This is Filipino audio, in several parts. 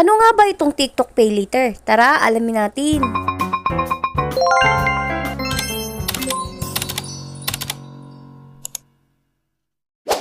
Ano nga ba itong TikTok Pay Later? Tara, alamin natin.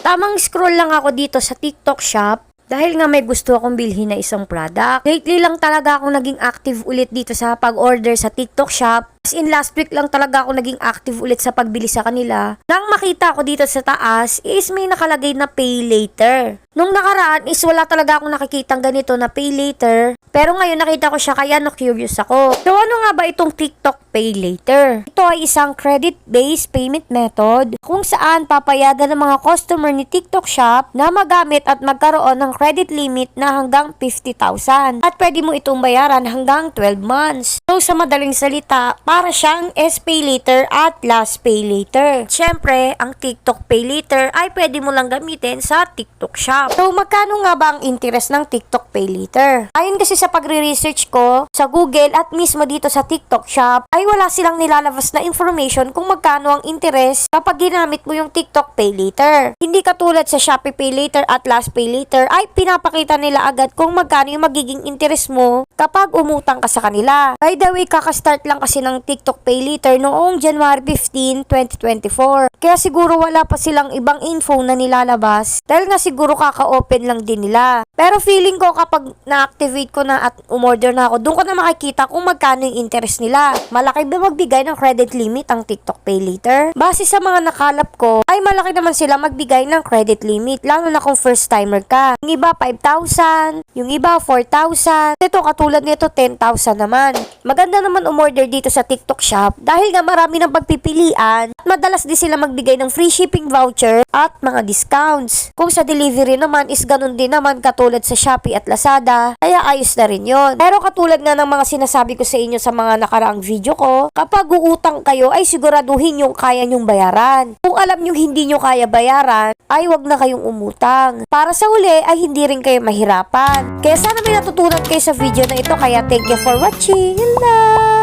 Tamang scroll lang ako dito sa TikTok shop dahil nga may gusto akong bilhin na isang product. Lately lang talaga akong naging active ulit dito sa pag-order sa TikTok shop. As in last week lang talaga ako naging active ulit sa pagbili sa kanila. Nang makita ko dito sa taas is may nakalagay na pay later. Nung nakaraan is wala talaga akong nakikitang ganito na pay later. Pero ngayon nakita ko siya kaya curious ako. So ano nga ba itong TikTok Pay Later? Ito ay isang credit-based payment method kung saan papayagan ng mga customer ni TikTok Shop na magamit at magkaroon ng credit limit na hanggang 50,000 at pwede mo itong bayaran hanggang 12 months. So sa madaling salita, para siyang S-Pay Later at Last Pay Later. Siyempre, ang TikTok Pay Later ay pwede mo lang gamitin sa TikTok Shop. So magkano nga ba ang interest ng TikTok Pay Later? Ayon kasi sa pagre-research ko sa Google at mismo dito sa TikTok Shop ay wala silang nilalabas na information kung magkano ang interest kapag ginamit mo yung TikTok Pay Later. Hindi katulad sa Shopee Pay Later at Last Pay Later ay pinapakita nila agad kung magkano yung magiging interest mo kapag umutang ka sa kanila. By the way, kakastart lang kasi ng TikTok Pay Later noong January 15, 2024. Kaya siguro wala pa silang ibang info na nilalabas dahil nga siguro kaka-open lang din nila. Pero feeling ko kapag na-activate ko na at umorder na ako, doon ko na makikita kung magkano yung interest nila. Malaki ba magbigay ng credit limit ang TikTok Pay Later? Base sa mga nakalap ko, ay malaki naman sila magbigay ng credit limit, lalo na kung first timer ka. Yung iba 5,000, yung iba 4,000. Ito katulad nito 10,000 naman. Maganda naman umorder dito sa TikTok Shop dahil nga marami ng pagpipilian at madalas din sila magbigay ng free shipping voucher at mga discounts. Kung sa delivery naman is ganun din naman katulad sa Shopee at Lazada, kaya ayos na rin yun. Pero katulad nga ng mga sinasabi ko sa inyo sa mga nakaraang video ko, kapag uutang kayo ay siguraduhin yung kaya nyong bayaran. Kung alam nyong hindi nyo kaya bayaran, ay wag na kayong umutang. Para sa uli ay hindi rin kayo mahirapan. Kaya sana may natutunan kayo sa video na ito, kaya thank you for watching. Yun lang!